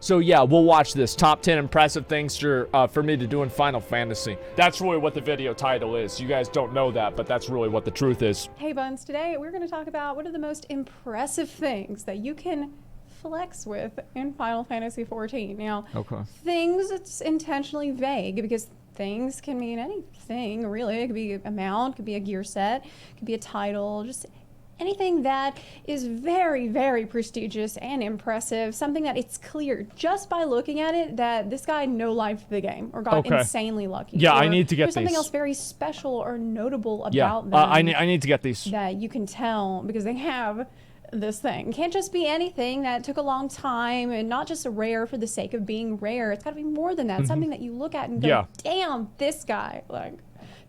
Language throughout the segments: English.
So yeah, we'll watch this. Top 10 impressive things for me to do in Final Fantasy. That's really what the video title is. You guys don't know that, but that's really what the truth is. Hey Buns, today we're going to talk about what are the most impressive things that you can flex with in Final Fantasy XIV. Now, things, it's intentionally vague because things can mean anything, really. It could be a mount, could be a gear set, could be a title, just anything that is very, very prestigious and impressive, something that it's clear just by looking at it that this guy no-lifed the game or got insanely lucky. Yeah, or I need to get these. Something else very special or notable about them. I need to get these. That you can tell because they have this thing. It can't just be anything that took a long time and not just a rare for the sake of being rare. It's got to be more than that. Something that you look at and go, damn, this guy, like,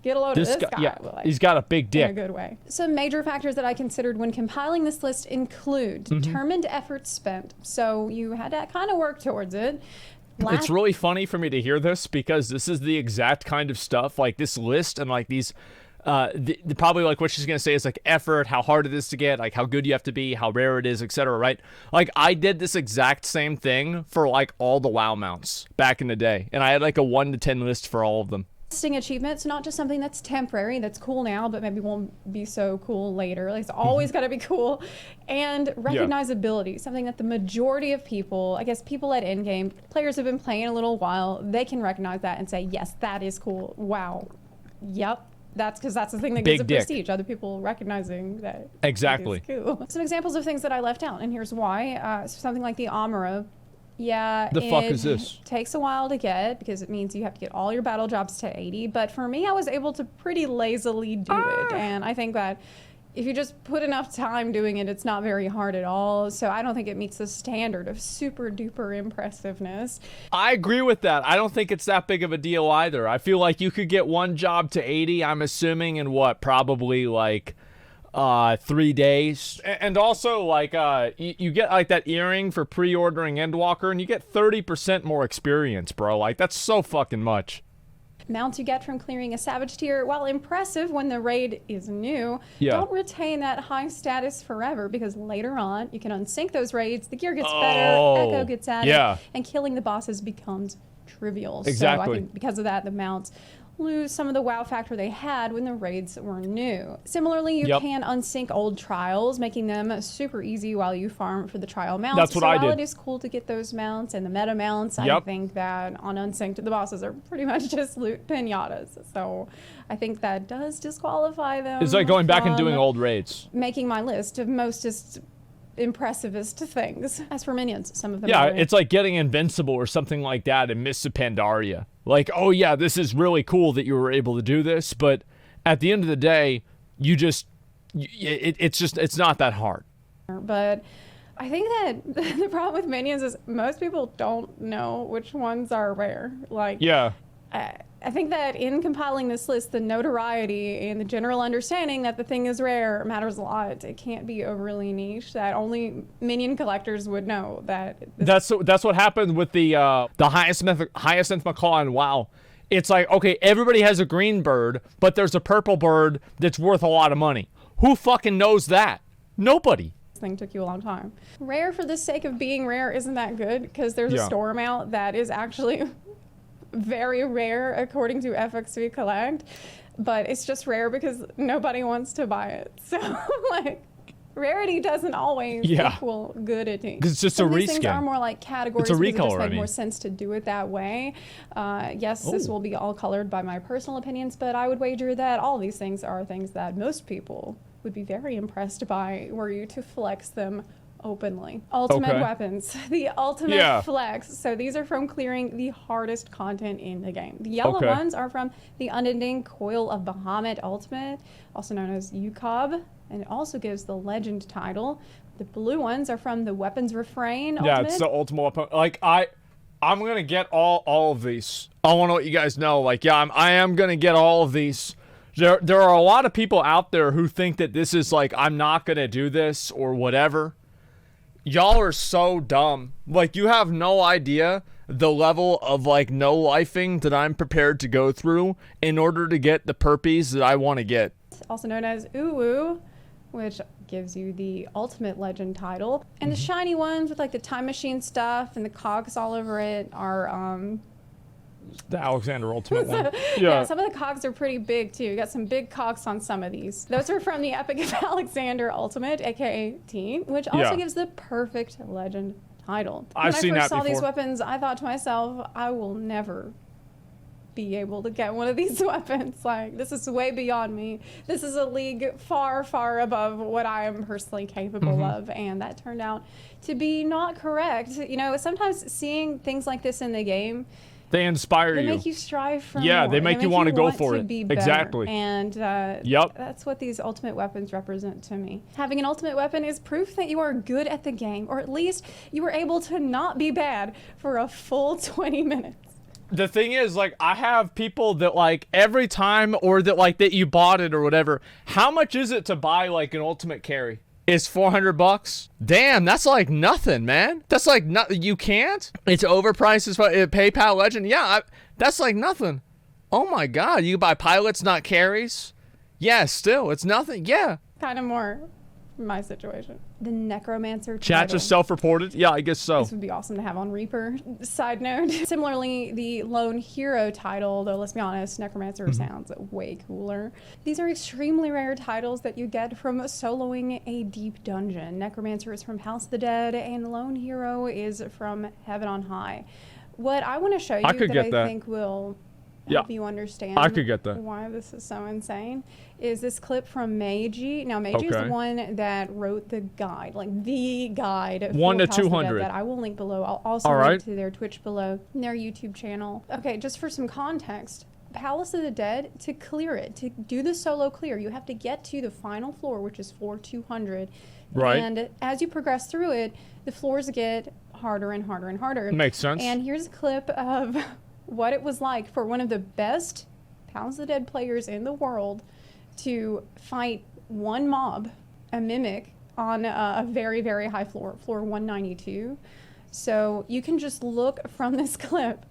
get a load of this guy. Yeah, like, he's got a big dick. In a good way. Some major factors that I considered when compiling this list include determined effort spent. So you had to kind of work towards it. It's really funny for me to hear this because this is the exact kind of stuff, like this list and like these, probably like what she's going to say is like effort, how hard it is to get, like how good you have to be, how rare it is, etc. Right? Like I did this exact same thing for like all the WoW mounts back in the day. And I had like a 1 to 10 list for all of them. Achievements, not just something that's temporary, that's cool now, but maybe won't be so cool later. Like it's always got to be cool. And recognizability, something that the majority of people, I guess people at endgame, players have been playing a little while, they can recognize that and say, yes, that is cool. Wow. Yep. That's because that's the thing that gives it prestige. Other people recognizing that. Exactly. It's cool. Some examples of things that I left out, and here's why. Something like the Amara. Yeah, the fuck is this? Takes a while to get because it means you have to get all your battle jobs to 80. But for me, I was able to pretty lazily do it. And I think that if you just put enough time doing it, it's not very hard at all. So I don't think it meets the standard of super duper impressiveness. I agree with that. I don't think it's that big of a deal either. I feel like you could get one job to 80, I'm assuming, in what, probably like 3 days. And also like you get like that earring for pre-ordering Endwalker and you get 30% more experience, bro. Like that's so fucking much. Mounts you get from clearing a Savage tier, while impressive when the raid is new, don't retain that high status forever because later on you can unsync those raids, the gear gets better, Echo gets added, and killing the bosses becomes trivial. Exactly. So I think because of that, the mounts lose some of the wow factor they had when the raids were new. Similarly, you can unsync old trials, making them super easy while you farm for the trial mounts. That's what I did. While it is cool to get those mounts and the meta mounts, I think that on unsynced, the bosses are pretty much just loot pinatas. So I think that does disqualify them. It's like going back and doing old raids. Making my list of mostest impressivest things. As for minions, some of them it's like getting invincible or something like that in Mists of Pandaria. Like, oh yeah, this is really cool that you were able to do this, but at the end of the day, you just, it's not that hard. But I think that the problem with minions is most people don't know which ones are rare. Like, I think that in compiling this list, the notoriety and the general understanding that the thing is rare matters a lot. It can't be overly niche that only minion collectors would know that. That's what happened with the Hyacinth Macaw in WoW. It's like, okay, everybody has a green bird, but there's a purple bird that's worth a lot of money. Who fucking knows that? Nobody. This thing took you a long time. Rare for the sake of being rare isn't that good because there's a storm out that is actually very rare according to FFXIV Collect, but it's just rare because nobody wants to buy it. So like rarity doesn't always equal goodity. Because it's just Some a of these reskin. things are more like categories. It's a because it just recolor, make more sense to do it that way. Yes, this will be all colored by my personal opinions, but I would wager that all these things are things that most people would be very impressed by were you to flex them openly. Ultimate weapons, the ultimate flex. So these are from clearing the hardest content in the game. The yellow ones are from the Unending Coil of Bahamut Ultimate, also known as UCOB, and it also gives the legend title. The blue ones are from the Weapons Refrain Ultimate. Yeah, it's the ultimate weapon. Like I'm gonna get all of these. I want to let you guys know, like, I am gonna get all of these. There are a lot of people out there who think that this is like, I'm not gonna do this or whatever. Y'all are so dumb. Like, you have no idea the level of, like, no-lifing that I'm prepared to go through in order to get the perpies that I want to get. Also known as Uwu, which gives you the Ultimate Legend title. And the shiny ones with like the time machine stuff and the cogs all over it are the Alexander Ultimate one. Yeah, some of the cogs are pretty big too. You got some big cogs on some of these. Those are from the Epic of Alexander Ultimate, aka T, which also gives the perfect legend title. I've seen that before. When I first saw these weapons, I thought to myself, I will never be able to get one of these weapons. Like, this is way beyond me. This is a league far, far above what I am personally capable of. And that turned out to be not correct. You know, sometimes seeing things like this in the game, they inspire you. They make you strive for more. Yeah, they make you want to go for it. Exactly. And that's what these ultimate weapons represent to me. Having an ultimate weapon is proof that you are good at the game, or at least you were able to not be bad for a full 20 minutes. The thing is, like, I have people that, like, every time, or that, like, that you bought it or whatever, how much is it to buy, like, an ultimate carry? Is $400? Damn, that's like nothing, man. That's like nothing. You can't? It's overpriced as PayPal Legend. Yeah, that's like nothing. Oh my God, you buy pilots, not carries? Yeah, still, it's nothing. Yeah. Kind of more my situation. The Necromancer Chat title. just self-reported? Yeah, I guess so. This would be awesome to have on Reaper. Side note. Similarly, the Lone Hero title, though let's be honest, Necromancer sounds way cooler. These are extremely rare titles that you get from soloing a deep dungeon. Necromancer is from House of the Dead, and Lone Hero is from Heaven on High. What I want to show you that I think will help you understand why this is so insane is this clip from Meiji. Now, Meiji is the one that wrote the guide, like the guide. 1 to 200. That I will link below. I'll also link to their Twitch below, and their YouTube channel. Okay, just for some context, Palace of the Dead, to clear it, to do the solo clear, you have to get to the final floor, which is floor 200. Right. And as you progress through it, the floors get harder and harder and harder. Makes sense. And here's a clip of what it was like for one of the best Palace of the Dead players in the world to fight one mob, a mimic, on a very, very high floor, floor 192. So you can just look from this clip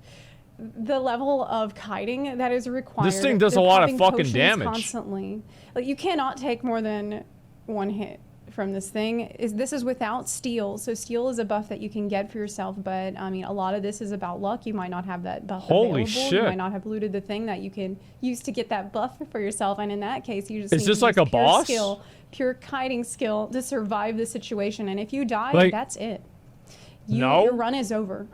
the level of kiting that is required. This thing does a lot of fucking damage. Constantly. Like, you cannot take more than one hit from this thing. This is without steel, so steel is a buff that you can get for yourself, but I mean, a lot of this is about luck. You might not have that buff Holy available. shit. You might not have looted the thing that you can use to get that buff for yourself, and in that case, you just is need this to like use a boss skill, pure kiting skill to survive the situation, and if you die, that's it. Your run is over.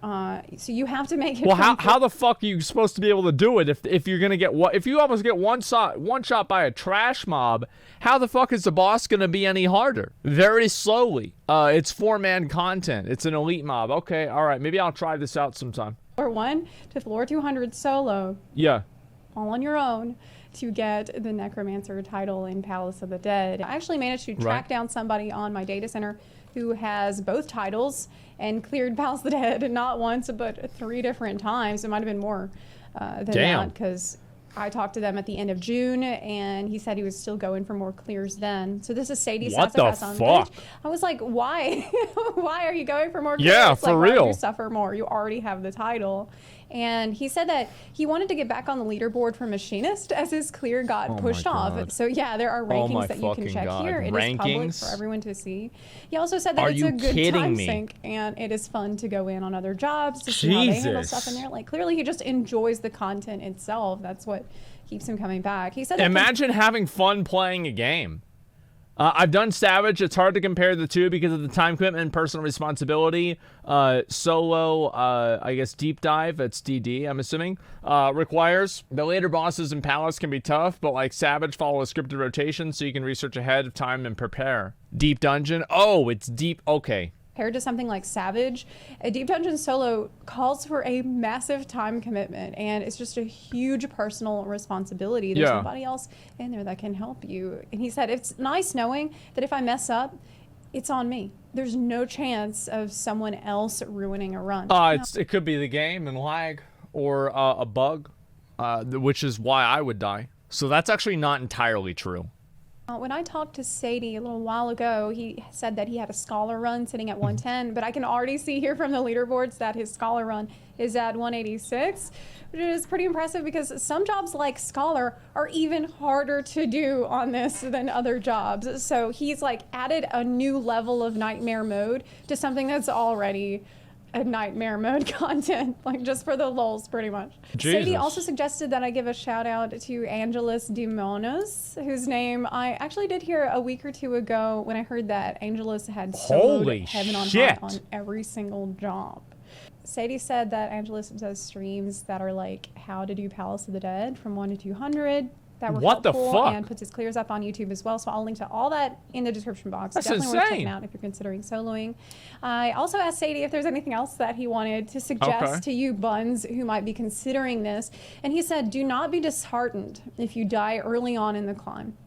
So you have to make it. Well, how the fuck are you supposed to be able to do it if you're gonna get if you almost get one shot by a trash mob? How the fuck is the boss gonna be any harder? Very slowly. It's 4-man content. It's an elite mob. Okay, all right. Maybe I'll try this out sometime. Floor 1 to floor 200 solo. Yeah. All on your own to get the Necromancer title in Palace of the Dead. I actually managed to track down somebody on my data center who has both titles and cleared Palace of the Dead not once but 3 different times. It might have been more than that, because I talked to them at the end of June, and he said he was still going for more clears then. So this is Sadie Sassafras on Twitch. I was like, why? Why are you going for more clears? Yeah, for real. Why would you suffer more? You already have the title. And he said that he wanted to get back on the leaderboard for Machinist as his clear got pushed off. So yeah, there are rankings that you can check here. It is public for everyone to see. He also said that it's a good time sink, and it is fun to go in on other jobs to see how they handle stuff in there. Like, clearly he just enjoys the content itself. That's what keeps him coming back. He said that imagine having fun playing a game. I've done Savage. It's hard to compare the two because of the time commitment and personal responsibility. Solo, I guess Deep Dive, it's DD, I'm assuming, requires. The later bosses in Palace can be tough, but like Savage, follow a scripted rotation so you can research ahead of time and prepare. Deep Dungeon, oh, it's deep, okay. Compared to something like Savage, a Deep Dungeon solo calls for a massive time commitment, and it's just a huge personal responsibility. There's nobody else in there that can help you. And he said, it's nice knowing that if I mess up, it's on me. There's no chance of someone else ruining a run. It could be the game and lag, or a bug, which is why I would die. So that's actually not entirely true. When I talked to Sadie a little while ago, he said that he had a scholar run sitting at 110, but I can already see here from the leaderboards that his scholar run is at 186, which is pretty impressive because some jobs like scholar are even harder to do on this than other jobs. So he's like added a new level of nightmare mode to something that's already a nightmare mode content, like just for the lulz, pretty much. Jesus. Sadie also suggested that I give a shout out to Angelus Demonos, whose name I actually did hear a week or two ago when I heard that Angelus had Holy soloed Heaven on shit. High on every single job. Sadie said that Angelus does streams that are like how to do Palace of the Dead from 1 to 200. That were What the helpful, fuck? and puts his clears up on YouTube as well. So I'll link to all that in the description box. That's Definitely worth checking insane. out if you're considering soloing. I also asked Sadie if there's anything else that he wanted to suggest Okay. to you buns who might be considering this. And he said, do not be disheartened if you die early on in the climb.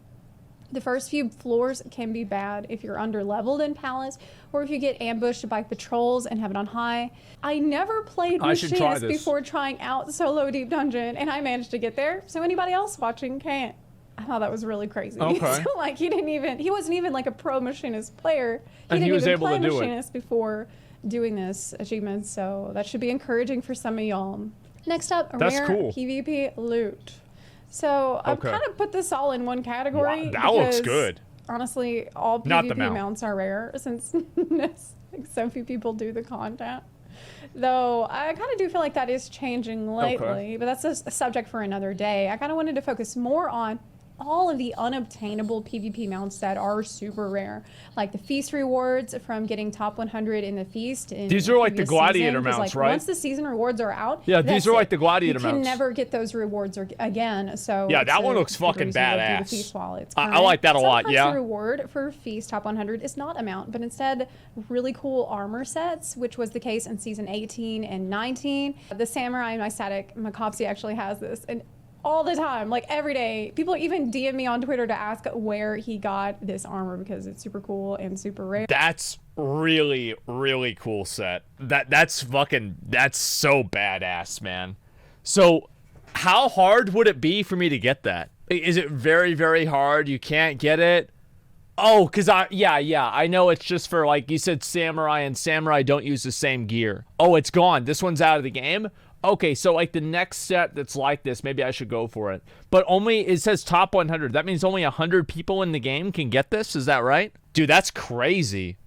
The first few floors can be bad if you're under-leveled in Palace, or if you get ambushed by patrols and Heaven on High. I never played I should try Machinist this. before trying out Solo Deep Dungeon, and I managed to get there, so anybody else watching can't. I thought that was really crazy. Okay. So, like, he wasn't even like a pro Machinist player. And Didn't he was even able play to do it. Machinist before doing this achievement, so that should be encouraging for some of y'all. Next up, That's rare cool. PvP loot. So I've Okay. kind of put this all in one category. Wow, that looks because, good. Honestly, all Not the PvP mount. mounts are rare since so few people do the content. Though I kind of do feel like that is changing lately, but that's a subject for another day. I kind of wanted to focus more on all of the unobtainable PvP mounts that are super rare, like the feast rewards from getting top 100 in the feast. In These are like the previous gladiator season, 'cause, mounts, like, right? Once the season rewards are out, Yeah, these that's are like it. the gladiator You can mounts. never get those rewards again. So Yeah, it's that one a looks good fucking reason to go do the badass. feast while it's I current. like that a lot, Sometimes yeah. the reward for feast top 100 is not a mount, but instead really cool armor sets, which was the case in season 18 and 19. The samurai in my static, Makopsy actually has this, and all the time, like every day, people even DM me on Twitter to ask where he got this armor because it's super cool and super rare. That's really, really cool set. That's so badass, man. So how hard would it be for me to get that? Is it very, very hard? You can't get it? Oh, because I know it's just for, like you said, samurai, and samurai don't use the same gear. Oh, it's gone. This one's out of the game? Okay, so like the next set that's like this, maybe I should go for it. But only, it says top 100. That means only 100 people in the game can get this? Is that right? Dude, that's crazy.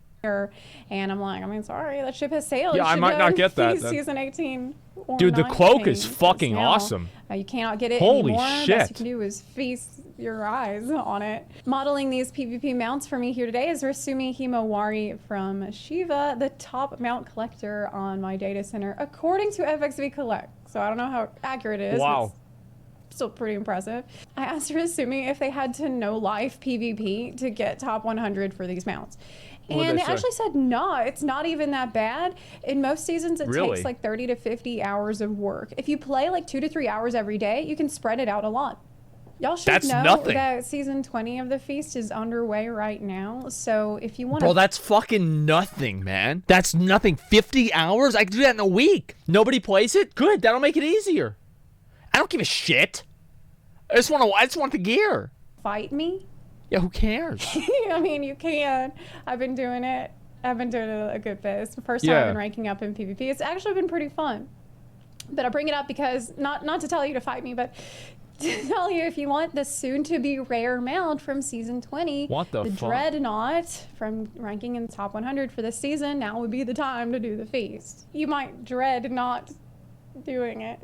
And I'm like, I mean, sorry, that ship has sailed. Yeah, You I should might go not get that Feast then. Season 18 or Dude, the 19, cloak is 'cause fucking now, awesome. You cannot get it Holy anymore. shit. Best you can do is feast your eyes on it. Modeling these PvP mounts for me here today is Rasumi Himawari from Shiva, the top mount collector on my data center, according to FXV Collect. So I don't know how accurate it is. Wow. It's still pretty impressive. I asked Rasumi if they had to know life PvP to get top 100 for these mounts. What'd And they they say? actually said, no, it's not even that bad. In most seasons, it Really? takes like 30 to 50 hours of work. If you play like 2 to 3 hours every day, you can spread it out a lot. Y'all should That's know nothing. that season 20 of the Feast is underway right now. So if you want Bro, to... that's fucking nothing, man. That's nothing. 50 hours? I can do that in a week. Nobody plays it? Good, that'll make it easier. I don't give a shit. I just want the gear. Fight me? Yeah, who cares? I mean, you can. I've been doing it. I've been doing it a good bit. It's the first time Yeah. I've been ranking up in PvP. It's actually been pretty fun. But I bring it up because, not to tell you to fight me, but to tell you if you want the soon-to-be rare mount from Season 20, What the fuck? Dreadnought from ranking in the top 100 for this season, now would be the time to do the feast. You might dread not doing it.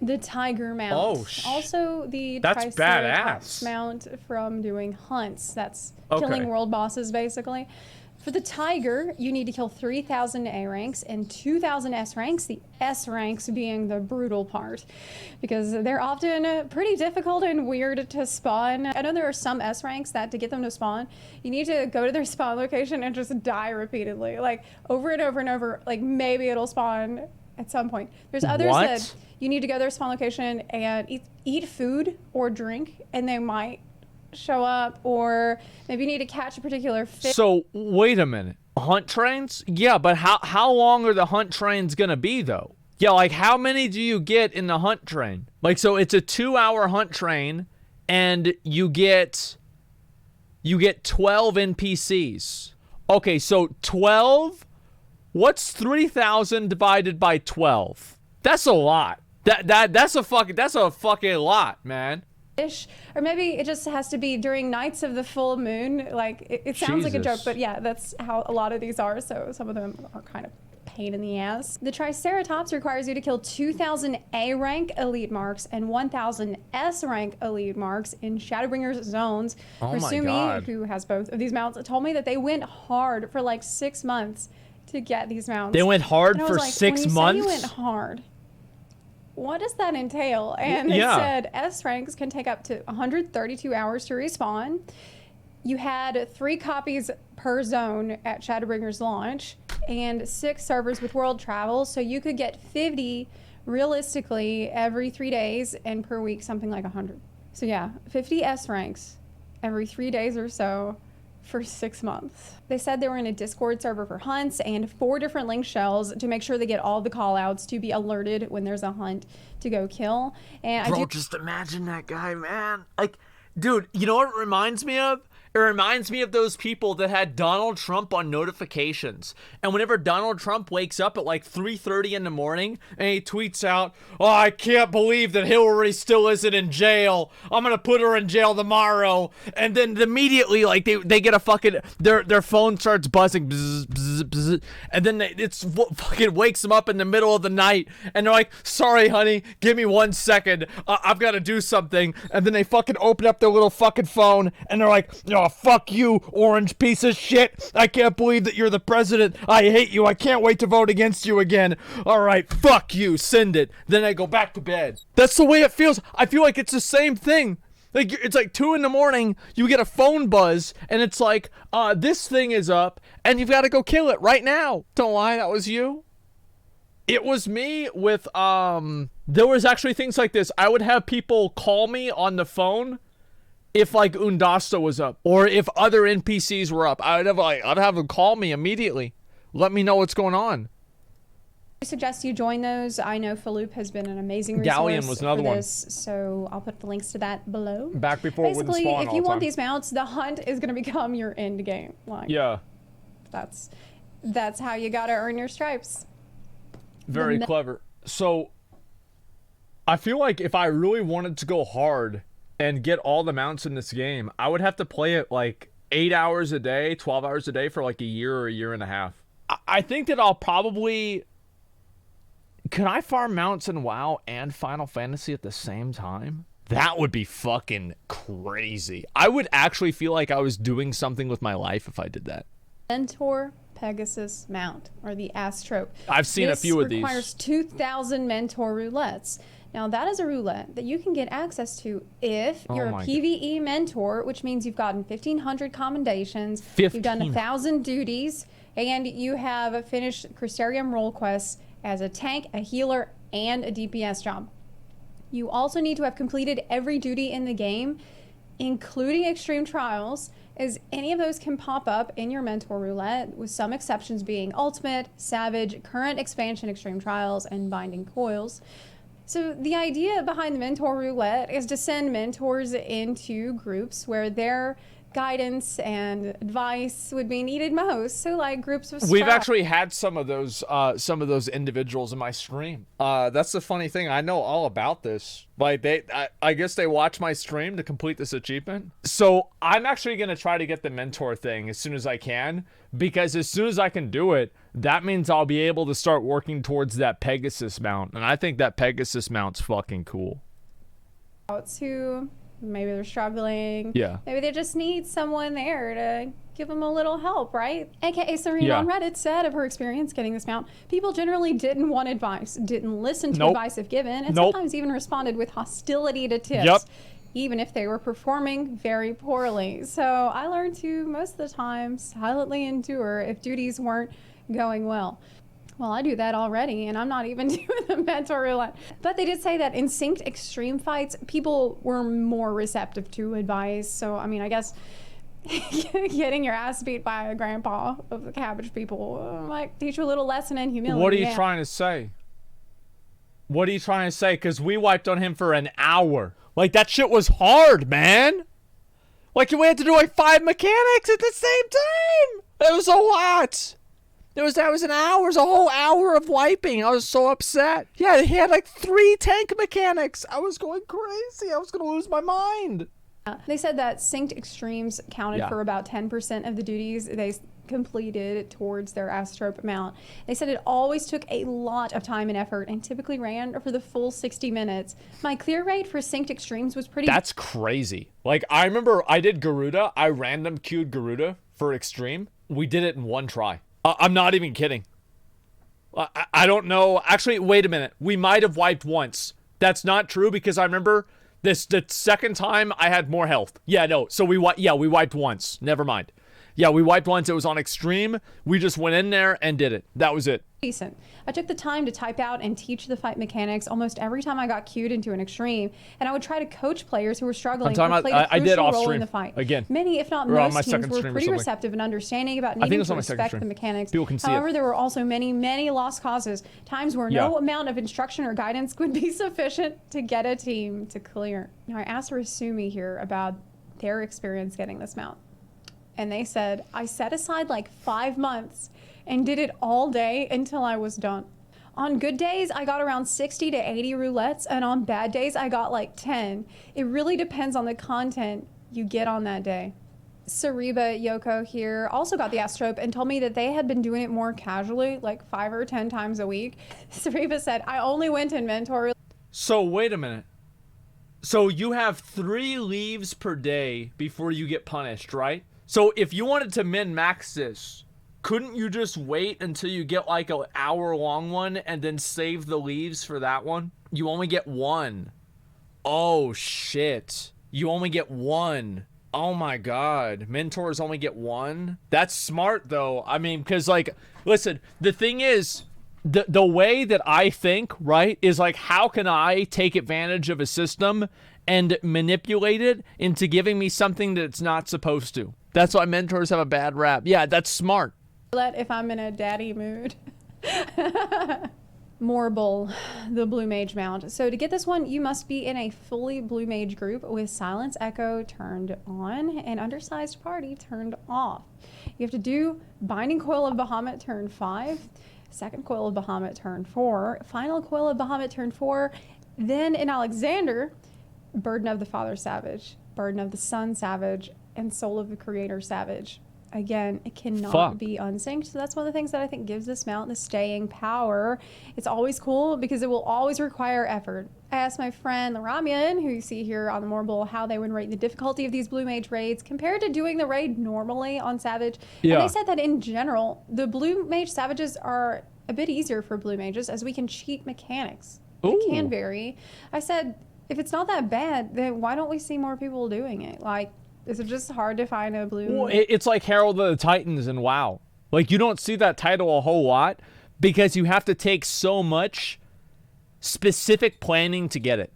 The Tiger mount. Oh, also the that's Triceratops badass. mount from doing hunts. That's Okay. killing world bosses, basically. For the Tiger, you need to kill 3,000 A ranks and 2,000 S ranks, the S ranks being the brutal part, because they're often pretty difficult and weird to spawn. I know there are some S ranks that to get them to spawn, you need to go to their spawn location and just die repeatedly, like over and over and over, like maybe it'll spawn at some point. There's others What? that you need to go to their spawn location and eat food or drink, and they might show up, or maybe you need to catch a particular fish. So, wait a minute. Hunt trains? Yeah, but how long are the hunt trains gonna be, though? Yeah, like, how many do you get in the hunt train? Like, so it's a 2-hour hunt train, and you get you get 12 NPCs. Okay, so 12, what's 3,000 divided by 12? That's a lot. That's a fucking lot, man. Or maybe it just has to be during nights of the full moon. Like, it sounds like a joke, but yeah, that's how a lot of these are. So some of them are kind of pain in the ass. The Triceratops requires you to kill 2,000 A rank elite marks and 1,000 S rank elite marks in Shadowbringer's zones. Oh my Rasumi, God. who has both of these mounts, told me that they went hard for like 6 months to get these mounts. They went hard for like, 6 months? When you say you went hard, what does that entail? And it said S ranks can take up to 132 hours to respawn. You had 3 copies per zone at Shadowbringer's launch and 6 servers with world travel, so you could get 50 realistically every 3 days, and per week something like 100. So yeah, 50 S ranks every 3 days or so for 6 months. They said they were in a Discord server for hunts and 4 different link shells to make sure they get all the call outs to be alerted when there's a hunt to go kill. And Bro, just imagine that guy, man. Like, dude, you know what it reminds me of? It reminds me of those people that had Donald Trump on notifications. And whenever Donald Trump wakes up at like 3:30 in the morning and he tweets out, "Oh, I can't believe that Hillary still isn't in jail. I'm going to put her in jail tomorrow." And then immediately, like, they get a fucking, their phone starts buzzing. Bzz, bzz, bzz, and then it's fucking wakes them up in the middle of the night. And they're like, "Sorry, honey, give me 1 second. I've got to do something." And then they fucking open up their little fucking phone and they're like, "Oh, fuck you, orange piece of shit. I can't believe that you're the president. I hate you. I can't wait to vote against you again. All right, fuck you. Send it." Then I go back to bed. That's the way it feels. I feel like it's the same thing. Like, it's like 2 in the morning, you get a phone buzz, and it's like, this thing is up, and you've got to go kill it right now. Don't lie, that was you. It was me with, there was actually things like this. I would have people call me on the phone if like Undasta was up, or if other NPCs were up. I'd have them call me immediately. Let me know what's going on. I suggest you join those. I know Phaloop has been an amazing resource Galleon was another for this, so I'll put the links to that below. Back before it wouldn't Basically, spawn if all you the want time. these mounts, the hunt is going to become your end game. Like, Yeah. That's how you got to earn your stripes. Very clever. So, I feel like if I really wanted to go hard and get all the mounts in this game, I would have to play it like 8 hours a day, 12 hours a day for like a year or a year and a half. I think that I'll probably... Can I farm mounts in WoW and Final Fantasy at the same time? That would be fucking crazy. I would actually feel like I was doing something with my life if I did that. Mentor Pegasus mount, or the Astrope. I've seen a few of these. This requires 2,000 mentor roulettes. Now, that is a roulette that you can get access to if you're a PvE mentor, which means you've gotten 1,500 commendations, you've done 1,000 duties, and you have finished Crystarium role quests as a tank, a healer, and a DPS job. You also need to have completed every duty in the game, including extreme trials, as any of those can pop up in your mentor roulette, with some exceptions being ultimate, savage, current expansion extreme trials, and binding coils. So the idea behind the mentor roulette is to send mentors into groups where their guidance and advice would be needed most. So like groups of We've actually had some of those individuals in my stream. That's the funny thing. I know all about this. Like I guess they watch my stream to complete this achievement. So I'm actually gonna try to get the mentor thing as soon as I can, because as soon as I can do it, that means I'll be able to start working towards that Pegasus mount, and I think that Pegasus mount's fucking cool. Who maybe they're struggling. Yeah. Maybe they just need someone there to give them a little help, right? AKA Serena on Reddit said of her experience getting this mount, people generally didn't want advice, didn't listen to advice if given, and sometimes even responded with hostility to tips, even if they were performing very poorly. So I learned to, most of the time, silently endure if duties weren't going well. Well, I do that already, and I'm not even doing the mentor roulette. But they did say that in synced extreme fights, people were more receptive to advice. So, I mean, I guess getting your ass beat by a grandpa of the cabbage people might teach you a little lesson in humility. What are you trying to say? What are you trying to say? Because we wiped on him for an hour. Like, that shit was hard, man. Like, we had to do like 5 mechanics at the same time. It was a lot. That was an hour. It was a whole hour of wiping. I was so upset. Yeah, he had like 3 tank mechanics. I was going crazy. I was going to lose my mind. They said that synced extremes counted for about 10% of the duties they completed towards their astrope mount. They said it always took a lot of time and effort and typically ran for the full 60 minutes. My clear rate for synced extremes was pretty... That's crazy. Like, I remember I did Garuda. I random queued Garuda for extreme. We did it in 1 try. I'm not even kidding. I don't know. Actually, wait a minute. We might have wiped once. That's not true because I remember the second time I had more health. Yeah, no. So we wiped once. Never mind. Yeah, we wiped once. It was on extreme. We just went in there and did it. That was it. Decent. I took the time to type out and teach the fight mechanics almost every time I got queued into an extreme, and I would try to coach players who were struggling or played a crucial role in the fight. Again. Many, if not most teams, were pretty receptive and understanding about needing to respect the mechanics. People can see However, there were also many, many lost causes, times where no amount of instruction or guidance would be sufficient to get a team to clear. Now, I asked Rasumi here about their experience getting this mount. And they said, I set aside like 5 months and did it all day until I was done. On good days, I got around 60 to 80 roulettes, and on bad days, I got like 10. It really depends on the content you get on that day. Sariba Yoko here also got the astrope and told me that they had been doing it more casually, like 5 or 10 times a week. Sariba said, I only went in mentor. So wait a minute. So you have 3 leaves per day before you get punished, right? So if you wanted to min-max this, couldn't you just wait until you get like an hour-long one and then save the leaves for that one? You only get 1. Oh, shit. You only get 1. Oh, my God. Mentors only get 1? That's smart, though. I mean, because, like, listen, the thing is, the way that I think, right, is like, how can I take advantage of a system and manipulate it into giving me something that it's not supposed to? That's why mentors have a bad rap. Yeah, that's smart. If I'm in a daddy mood. Morble, the Blue Mage mount. So to get this one, you must be in a fully Blue Mage group with Silence Echo turned on and Undersized Party turned off. You have to do Binding Coil of Bahamut turn 5, Second Coil of Bahamut turn 4, Final Coil of Bahamut turn 4, then in Alexander, Burden of the Father Savage, Burden of the Son Savage, and Soul of the Creator Savage. Again, it cannot be unsynced. So that's one of the things that I think gives this mount the staying power. It's always cool because it will always require effort. I asked my friend Laramian, who you see here on the Morble, how they would rate the difficulty of these Blue Mage raids compared to doing the raid normally on Savage. Yeah. And they said that in general, the Blue Mage Savages are a bit easier for Blue Mages as we can cheat mechanics. Ooh. It can vary. I said, if it's not that bad, then why don't we see more people doing it? Like, is it just hard to find a blue? Well, it's like Herald of the Titans and WoW. Like, you don't see that title a whole lot because you have to take so much specific planning to get it.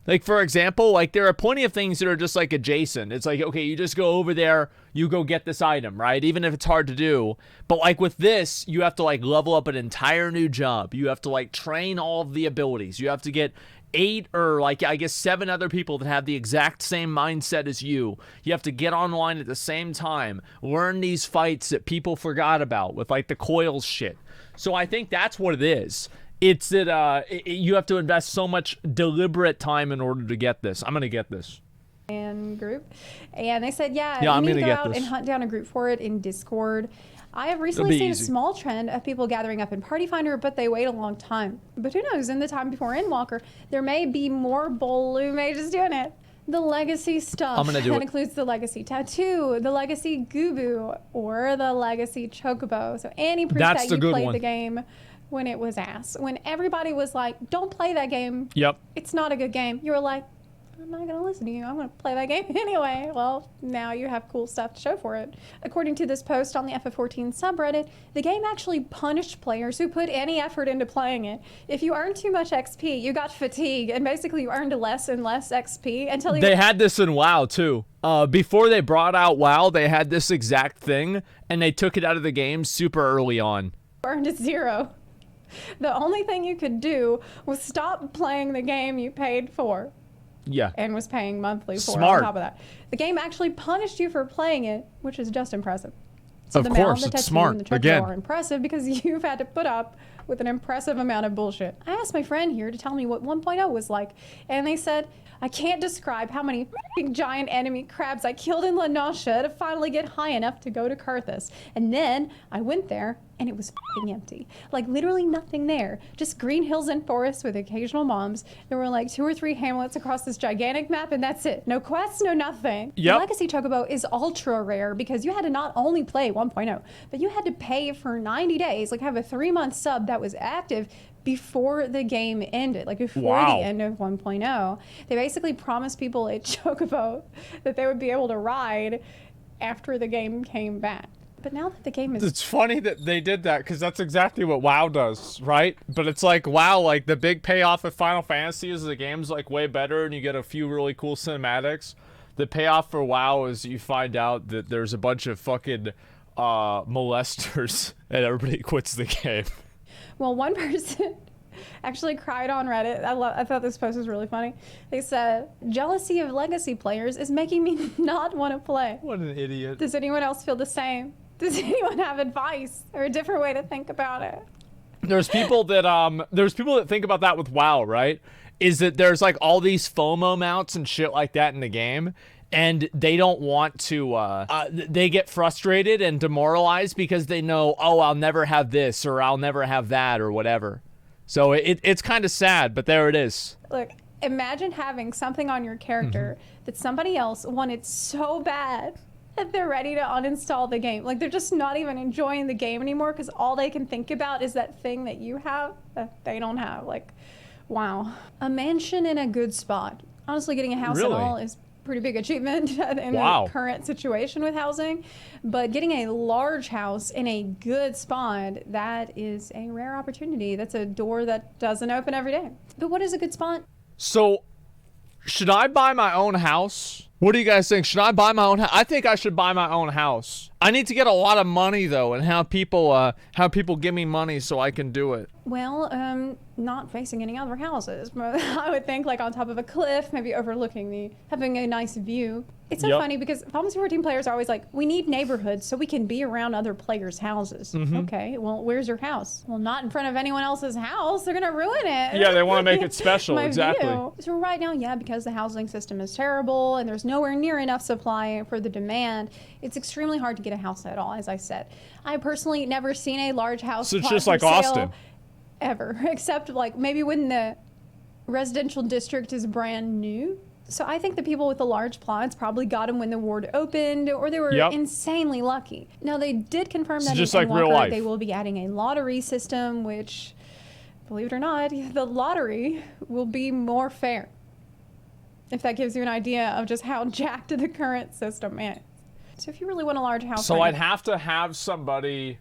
Like, for example, like there are plenty of things that are just like adjacent. It's like, okay, you just go over there, you go get this item, right? Even if it's hard to do. But like with this, you have to like level up an entire new job. You have to like train all of the abilities. You have to get 8 or like I guess 7 other people that have the exact same mindset as you. You have to get online at the same time, learn these fights that people forgot about with like the coils shit. So I think that's what it is. It's that you have to invest so much deliberate time in order to get this. I'm gonna get this. And group, and they said, you I'm need to gonna go get out this. and hunt down a group for it in Discord. I have recently seen a small trend of people gathering up in Party Finder, but they wait a long time. But who knows, in the time before Endwalker, there may be more Blue Mages doing it. The legacy stuff. I'm gonna do that it. includes the legacy tattoo, the legacy Gubu, or the legacy Chocobo. So any proof that you played the game when it was ass. When everybody was like, don't play that game. Yep. It's not a good game. You were like, I'm not going to listen to you. I'm going to play that game anyway. Well, now you have cool stuff to show for it. According to this post on the FF14 subreddit, the game actually punished players who put any effort into playing it. If you earned too much XP, you got fatigue, and basically you earned less and less XP until you... They had this in WoW, too. Before they brought out WoW, they had this exact thing, and they took it out of the game super early on. Earned at 0. The only thing you could do was stop playing the game you paid for. Yeah. And was paying monthly for it Smart. on top of that. The game actually punished you for playing it, which is just impressive. So Of the mail, course, the it's tattoo, smart. and the treasure Again. are impressive because you've had to put up with an impressive amount of bullshit. I asked my friend here to tell me what 1.0 was like, and they said, I can't describe how many f***ing giant enemy crabs I killed in La Noscia to finally get high enough to go to Carthus. And then I went there, and it was f***ing empty. Like, literally nothing there. Just green hills and forests with occasional mobs. There were like 2 or 3 hamlets across this gigantic map, and that's it. No quests, no nothing. Yep. The Legacy Chocobo is ultra rare because you had to not only play 1.0, but you had to pay for 90 days, like have a 3-month sub that was active before the game ended, like before Wow. the end of 1.0. They basically promised people a chocobo that they would be able to ride after the game came back. But now that the game is... It's funny that they did that because that's exactly what WoW does, right? But it's like, wow, like the big payoff of Final Fantasy is the game's like way better and you get a few really cool cinematics. The payoff for WoW is you find out that there's a bunch of fucking molesters and everybody quits the game. Well, one person actually cried on Reddit. I thought this post was really funny. They said, jealousy of Legacy players is making me not want to play. What an idiot. Does anyone else feel the same? Does anyone have advice or a different way to think about it? There's people that think about that with WoW, right? Is that there's like all these FOMO mounts and shit like that in the game, and they don't want to, they get frustrated and demoralized because they know, oh, I'll never have this or I'll never have that or whatever. So it's kind of sad, but there it is. Look, imagine having something on your character that somebody else wanted so bad that they're ready to uninstall the game. Like, they're just not even enjoying the game anymore because all they can think about is that thing that you have that they don't have. Like, wow. A mansion in a good spot. Honestly, getting a house at all is pretty big achievement in the current situation with housing. But getting a large house in a good spot, that is a rare opportunity. That's a door that doesn't open every day. But what is a good spot? So, should I buy my own house? What do you guys think? Should I buy my own house? I think I should buy my own house. I need to get a lot of money though, and have people give me money so I can do it. Well, not facing any other houses, but I would think like on top of a cliff, maybe overlooking having a nice view. It's so funny because Fantasy 14 players are always like, we need neighborhoods so we can be around other players' houses. Okay, well, where's your house? Well, not in front of anyone else's house. They're gonna ruin it. Yeah, they want to make it special. My Exactly. view. So right now, yeah, because the housing system is terrible and there's nowhere near enough supply for the demand, it's extremely hard to get a house at all, as I said. I personally never seen a large house So it's plot just for like sale Austin. Ever, except like maybe when the residential district is brand new. So I think the people with the large plots probably got them when the ward opened, or they were insanely lucky. Now they did confirm that just in like real Walker life. they will be adding a lottery system, which, believe it or not, the lottery will be more fair. If that gives you an idea of just how jacked the current system is. So if you really want a large house, So I'd have to have somebody.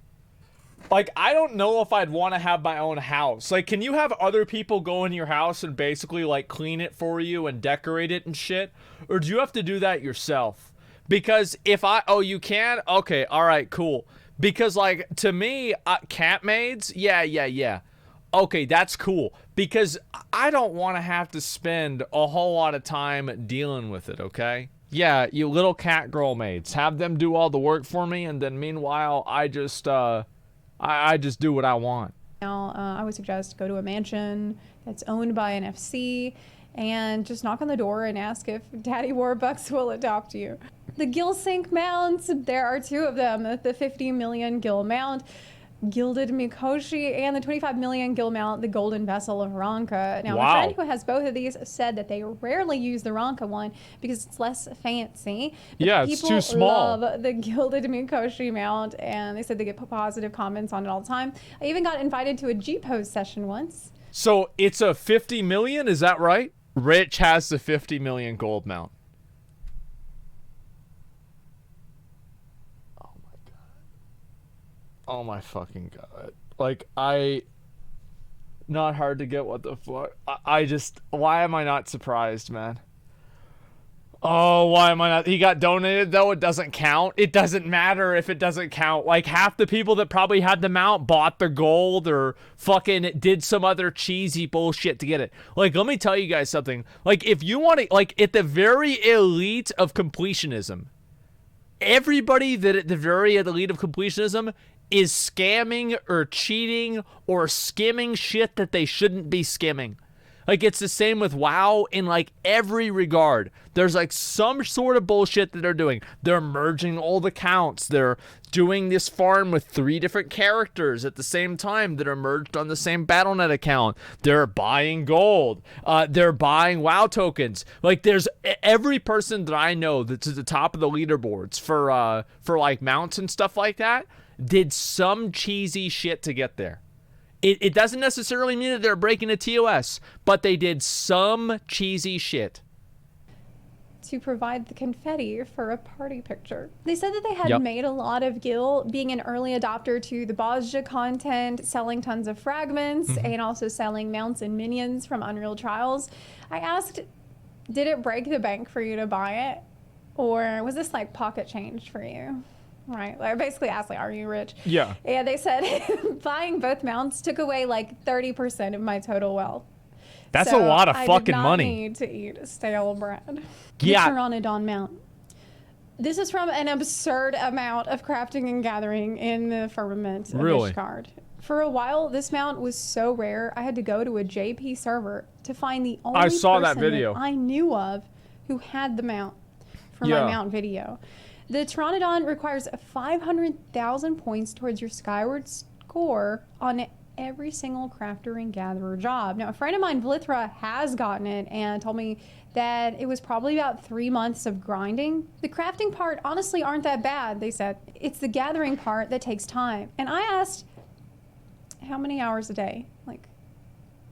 Like, I don't know if I'd want to have my own house. Like, can you have other people go in your house and basically, like, clean it for you and decorate it and shit? Or do you have to do that yourself? Because if you can? Okay, all right, cool. Because, like, to me, cat maids, yeah. Okay, that's cool. Because I don't want to have to spend a whole lot of time dealing with it, okay? Yeah, you little cat girl maids. Have them do all the work for me, and then meanwhile, I just do what I want. Now, I would suggest go to a mansion that's owned by an FC and just knock on the door and ask if Daddy Warbucks will adopt you. The Gil Sync mounts, there are 2 of them. The 50 million Gil mount, Gilded Mikoshi, and the 25 million Gil mount, the Golden Vessel of Ronka. Now, my friend who has both of these said that they rarely use the Ronka one because it's less fancy. But yeah, it's too small. People love the Gilded Mikoshi mount, and they said they get positive comments on it all the time. I even got invited to a G-Pose session once. So it's a 50 million, is that right? Rich has the 50 million gold mount. Oh my fucking god. Like, not hard to get, what the fuck. I just, why am I not surprised, man? Oh, why am I not? He got donated, though. It doesn't count. It doesn't matter if it doesn't count. Like, half the people that probably had the mount bought the gold or fucking did some other cheesy bullshit to get it. Like, let me tell you guys something. Like, if you want to, like, at the very elite of completionism, everybody that at the very elite of completionism is scamming or cheating or skimming shit that they shouldn't be skimming. Like, it's the same with WoW in, like, every regard. There's, like, some sort of bullshit that they're doing. They're merging old accounts. They're doing this farm with 3 different characters at the same time that are merged on the same Battle.net account. They're buying gold. They're buying WoW tokens. Like, there's every person that I know that's at the top of the leaderboards for like, mounts and stuff like that did some cheesy shit to get there. It doesn't necessarily mean that they're breaking a TOS, but they did some cheesy shit. To provide the confetti for a party picture. They said that they had made a lot of gil being an early adopter to the Bozja content, selling tons of fragments, and also selling mounts and minions from Unreal Trials. I asked, did it break the bank for you to buy it? Or was this like pocket change for you? Right. Like, I basically asked, like, are you rich? Yeah. And they said buying both mounts took away like 30% of my total wealth. That's a lot of fucking money. I did not need to eat stale bread. Yeah. The Pteranodon mount. This is from an absurd amount of crafting and gathering in the firmament of Ishgard. For a while, this mount was so rare, I had to go to a JP server to find the only person that I knew of who had the mount for my mount video. The Pteranodon requires 500,000 points towards your Skyward score on every single crafter and gatherer job. Now, a friend of mine, Vlithra, has gotten it and told me that it was probably about 3 months of grinding. The crafting part honestly aren't that bad, they said. It's the gathering part that takes time. And I asked, how many hours a day, like,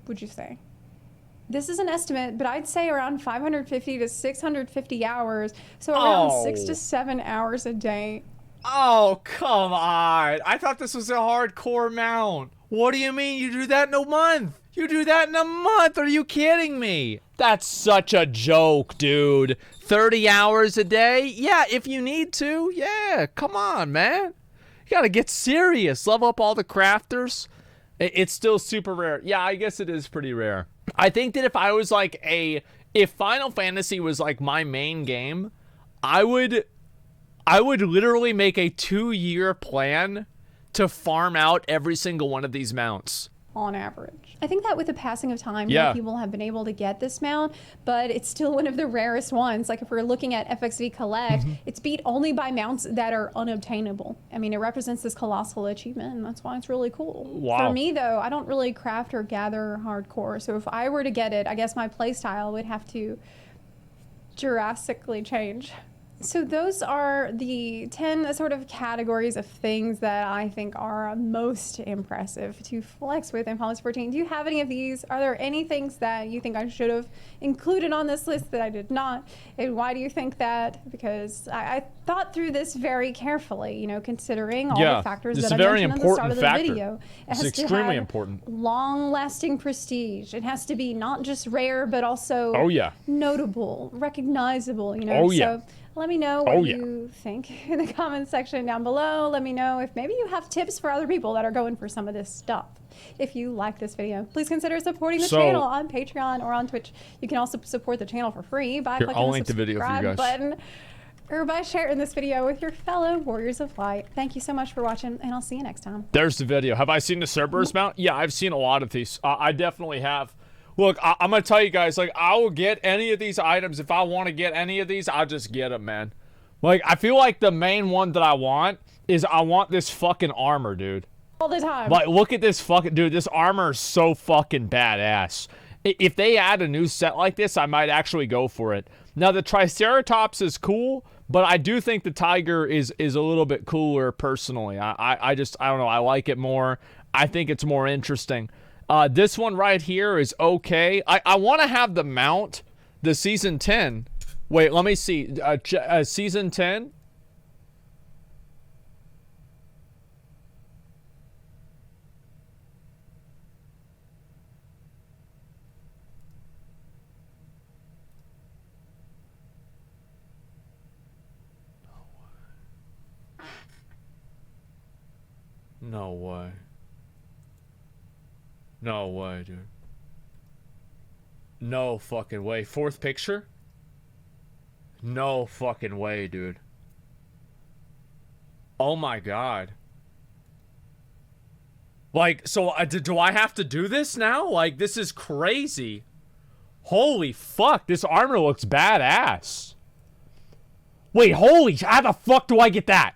would you say? This is an estimate, but I'd say around 550 to 650 hours. So around 6 to 7 hours a day. Oh, come on. I thought this was a hardcore mount. What do you mean you do that in a month? You do that in a month? Are you kidding me? That's such a joke, dude. 30 hours a day? Yeah, if you need to. Yeah, come on, man. You gotta get serious. Level up all the crafters. It's still super rare. Yeah, I guess it is pretty rare. I think that if I was like if Final Fantasy was like my main game, I would literally make a 2-year plan to farm out every single one of these mounts. On average. I think that with the passing of time, more people have been able to get this mount, but it's still one of the rarest ones. Like if we're looking at FFXIV Collect, it's beat only by mounts that are unobtainable. I mean, it represents this colossal achievement, and that's why it's really cool. Wow. For me, though, I don't really craft or gather hardcore, so if I were to get it, I guess my playstyle would have to drastically change. So those are the 10 sort of categories of things that I think are most impressive to flex with in Final Fantasy 14. Do you have any of these? Are there any things that you think I should have included on this list that I did not? And why do you think that? Because I thought through this very carefully, you know, considering all the factors that I mentioned at the start of the video. It's extremely important. Long-lasting prestige. It has to be not just rare, but also notable, recognizable, you know. So let me know what you think in the comments section down below. Let me know if maybe you have tips for other people that are going for some of this stuff. If you like this video, please consider supporting the channel on Patreon or on Twitch. You can also support the channel for free by clicking the subscribe button or by sharing this video with your fellow Warriors of Light. Thank you so much for watching, and I'll see you next time. There's the video. Have I seen the Cerberus mount? Yeah, I've seen a lot of these. I definitely have. Look, I'm going to tell you guys, like, I will get any of these items. If I want to get any of these, I'll just get them, man. Like, I feel like the main one that I want is I want this fucking armor, dude. All the time. Like, look at this fucking... Dude, this armor is so fucking badass. If they add a new set like this, I might actually go for it. Now, the Triceratops is cool, but I do think the Tiger is a little bit cooler, personally. I don't know. I like it more. I think it's more interesting. This one right here is okay. I want to have the mount, the Season 10. Wait, let me see. Season 10? No way. No way, dude. No fucking way. Fourth picture? No fucking way, dude. Oh my god. Like, so do I have to do this now? Like, this is crazy. Holy fuck, this armor looks badass. Wait, holy, how the fuck do I get that?